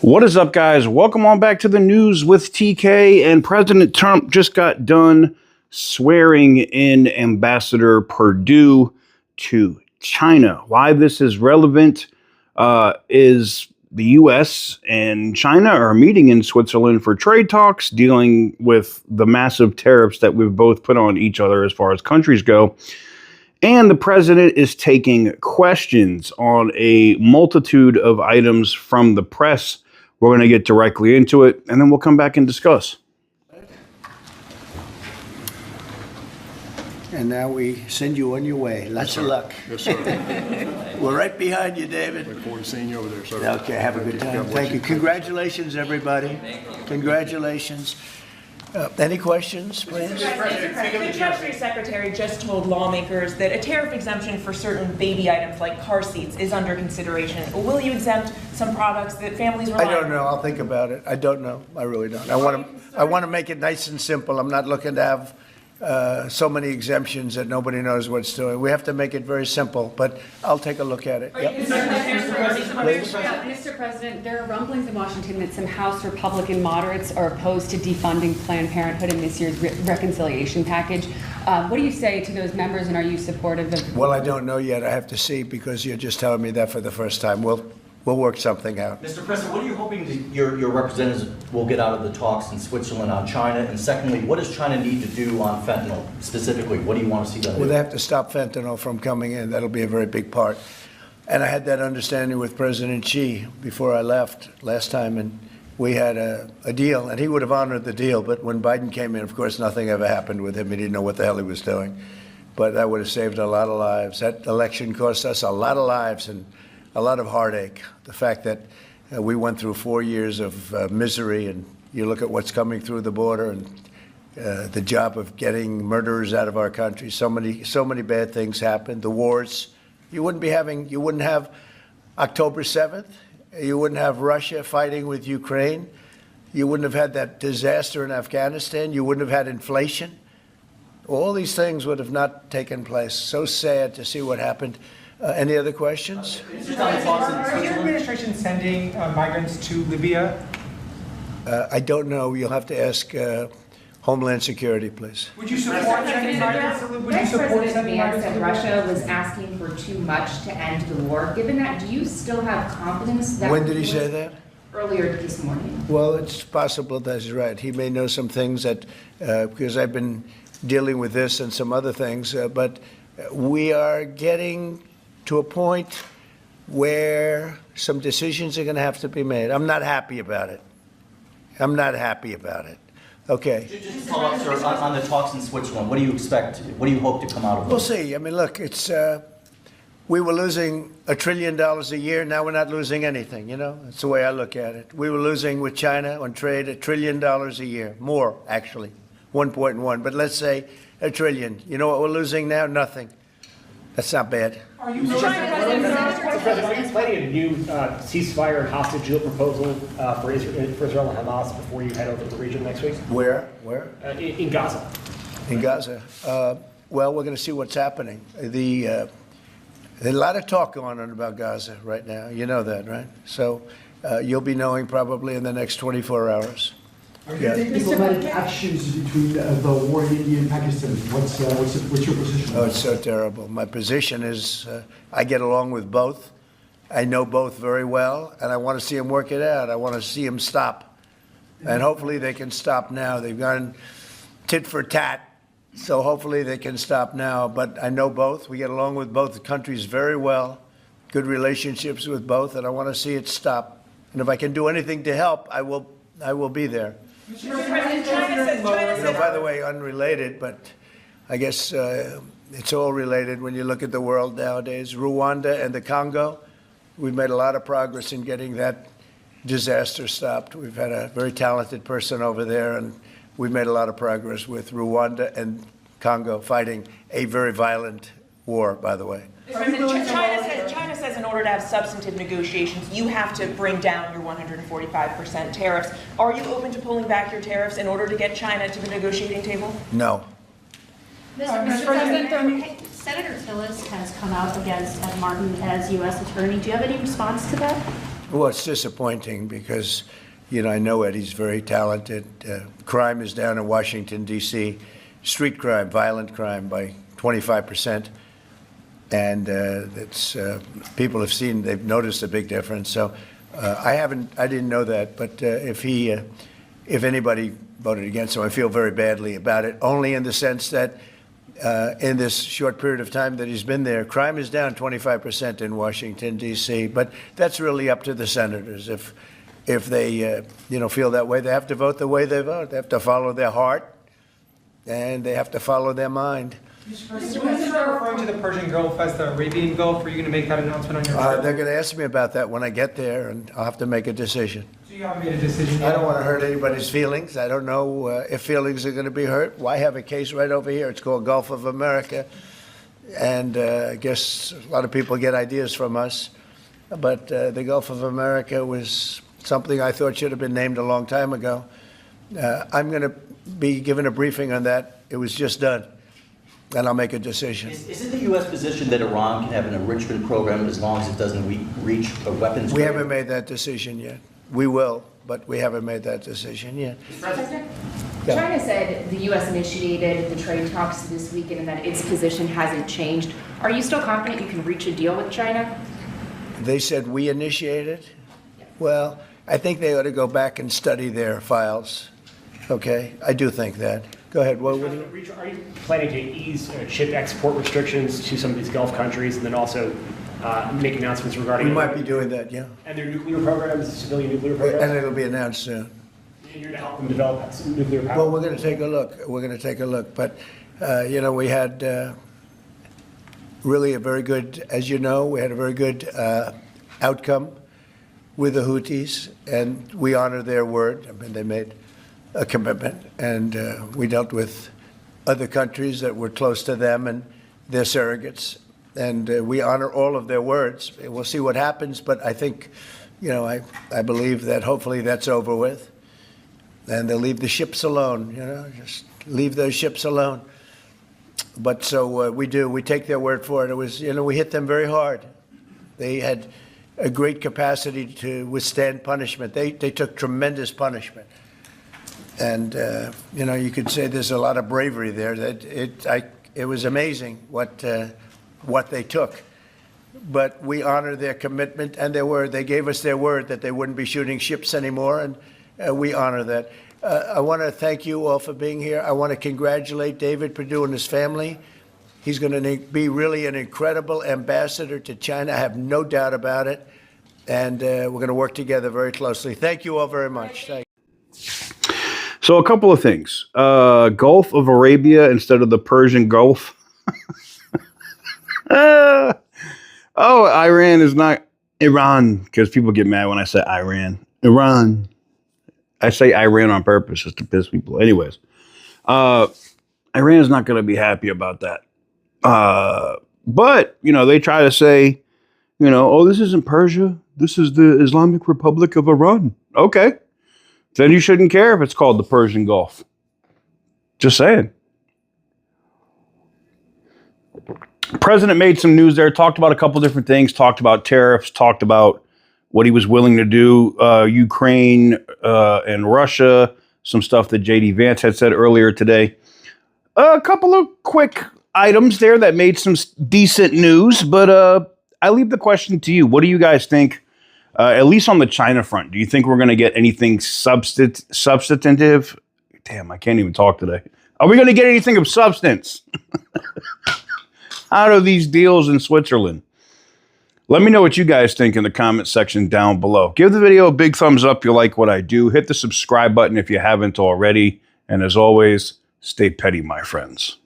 What is up, guys? Welcome on back to the news with TK. And President Trump just got done swearing in Ambassador Perdue to China. Why this is relevant is the U.S. and China are meeting in Switzerland for trade talks, dealing with the massive tariffs that we've both put on each other as far as countries go. And the president is taking questions on a multitude of items from the press. We're going to get directly into it, and then we'll come back and discuss. And now we send you on your way. Lots of luck. Yes, sir. We're right behind you, David. Look forward to seeing you over there, sir. Okay, have a good time. Thank you. Congratulations, everybody. Congratulations. Any questions, please? Mr. President, the Treasury Secretary just told lawmakers that a tariff exemption for certain baby items like car seats is under consideration. Will you exempt some products that families rely on? I don't know. I'll think about it. I don't know. I really don't. I want to make it nice and simple. I'm not looking to have so many exemptions that nobody knows what it's doing. We have to make it very simple, but I'll take a look at it. Yep. Mr. President, there are rumblings in Washington that some House Republican moderates are opposed to defunding Planned Parenthood in this year's reconciliation package. What do you say to those members, and are you supportive of? Well, I don't know yet. I have to see, because you're just telling me that for the first time. We'll work something out. Mr. President, what are you hoping that your representatives will get out of the talks in Switzerland on China? And secondly, what does China need to do on fentanyl specifically? What do you want to see them do? Well, they have to stop fentanyl from coming in. That'll be a very big part. And I had that understanding with President Xi before I left last time, and we had a deal, and he would have honored the deal. But when Biden came in, of course, nothing ever happened with him. He didn't know what the hell he was doing. But that would have saved a lot of lives. That election cost us a lot of lives and a lot of heartache. The fact that we went through 4 years of misery, and you look at what's coming through the border, and the job of getting murderers out of our country. So many bad things happened. The wars. You wouldn't have October 7th. You wouldn't have Russia fighting with Ukraine. You wouldn't have had that disaster in Afghanistan. You wouldn't have had inflation. All these things would have not taken place. So sad to see what happened. Any other questions? Are your administration sending migrants to Libya? I don't know. You'll have to ask Homeland Security, please. Would you support sending migrants to Libya? Would you support sending migrants to Libya? Russia was asking for too much to end the war. Given that, do you still have confidence that? When did he say that? Earlier this morning. Well, it's possible that he's right. He may know some things that, because I've been dealing with this and some other things, but we are getting to a point where some decisions are going to have to be made. I'm not happy about it. Okay. Just to follow up, sir, on the talks in Switzerland, what do you expect? What do you hope to come out of them? We'll see. I mean, look, it's we were losing $1 trillion a year. Now we're not losing anything. You know, that's the way I look at it. We were losing with China on trade $1 trillion a year, more actually, 1.1. But let's say $1 trillion. You know what we're losing now? Nothing. That's not bad. Are you planning a new ceasefire and hostage deal proposal for Israel and Hamas before you head over to the region next week? Where? In Gaza. In Gaza. Well, we're going to see what's happening. There's a lot of talk going on about Gaza right now. You know that, right? So you'll be knowing probably in the next 24 hours. Are you taking diplomatic actions between the war in India and Pakistan? What's your position? Oh, it's so terrible. My position is I get along with both. I know both very well, and I want to see them work it out. I want to see them stop. And hopefully they can stop now. They've gone tit for tat, so hopefully they can stop now. But I know both. We get along with both countries very well, good relationships with both, and I want to see it stop. And if I can do anything to help, I will be there. By the way, unrelated, but I guess it's all related when you look at the world nowadays. Rwanda and the Congo, we've made a lot of progress in getting that disaster stopped. We've had a very talented person over there, and we've made a lot of progress with Rwanda and Congo fighting a very violent war, by the way. China says in order to have substantive negotiations, you have to bring down your 145% tariffs. Are you open to pulling back your tariffs in order to get China to the negotiating table? No. Mr. President, Senator Tillis has come out against Ed Martin as U.S. Attorney. Do you have any response to that? Well, it's disappointing because, I know Eddie's very talented. Crime is down in Washington, D.C. Street crime, violent crime by 25%. And people have seen, they've noticed a big difference. So I didn't know that. But if anybody voted against him, I feel very badly about it, only in the sense that in this short period of time that he's been there, crime is down 25% in Washington, D.C. But that's really up to the senators. If they, feel that way, they have to vote the way they vote. They have to follow their heart, and they have to follow their mind. Mr. President, referring to the Persian Gulf as the Arabian Gulf, are you going to make that announcement on your trip? They're going to ask me about that when I get there, and I'll have to make a decision. So you haven't made a decision yet? I don't want to hurt anybody's feelings. I don't know if feelings are going to be hurt. Why have a case right over here? It's called Gulf of America. And I guess a lot of people get ideas from us. But the Gulf of America was something I thought should have been named a long time ago. I'm going to be given a briefing on that. It was just done. And I'll make a decision. Is it the U.S. position that Iran can have an enrichment program as long as it doesn't reach a weapons? We haven't made that decision yet. We will, but we haven't made that decision yet. President, China said the U.S. initiated the trade talks this weekend and that its position hasn't changed. Are you still confident you can reach a deal with China? They said we initiated? Well, I think they ought to go back and study their files. Okay? I do think that. Go ahead. What do you? Are you planning to ease chip export restrictions to some of these Gulf countries and then also make announcements regarding... We might be doing that, yeah. And their nuclear programs, civilian nuclear programs? And it'll be announced soon. And you're going to help them develop some nuclear power? Well, we're going to take a look. We're going to take a look. But, we had really a very good, as you know, we had a very good outcome with the Houthis, and we honor their word. I mean, they made a commitment, and we dealt with other countries that were close to them and their surrogates, and we honor all of their words. We'll see what happens, but I think, I believe that hopefully that's over with, and they'll leave the ships alone, just leave those ships alone. But so we do. We take their word for it. It was, we hit them very hard. They had a great capacity to withstand punishment. They took tremendous punishment. And, you could say there's a lot of bravery there. That it was amazing what they took. But we honor their commitment and their word. They gave us their word that they wouldn't be shooting ships anymore, and we honor that. I want to thank you all for being here. I want to congratulate David Perdue and his family. He's going to be really an incredible ambassador to China. I have no doubt about it. And we're going to work together very closely. Thank you all very much. Thank you. So a couple of things. Gulf of Arabia instead of the Persian Gulf. Iran is not Iran, because people get mad when I say Iran. Iran. I say Iran on purpose just to piss people. Anyways, Iran is not going to be happy about that. But, they try to say, this isn't Persia. This is the Islamic Republic of Iran. Okay. Then you shouldn't care if it's called the Persian Gulf. Just saying. President made some news there, talked about a couple different things, talked about tariffs, talked about what he was willing to do, Ukraine and Russia, some stuff that J.D. Vance had said earlier today. A couple of quick items there that made some decent news, but I leave the question to you. What do you guys think? At least on the China front, do you think we're going to get anything substantive? Damn, I can't even talk today. Are we going to get anything of substance out of these deals in Switzerland? Let me know what you guys think in the comment section down below. Give the video a big thumbs up if you like what I do. Hit the subscribe button if you haven't already. And as always, stay petty, my friends.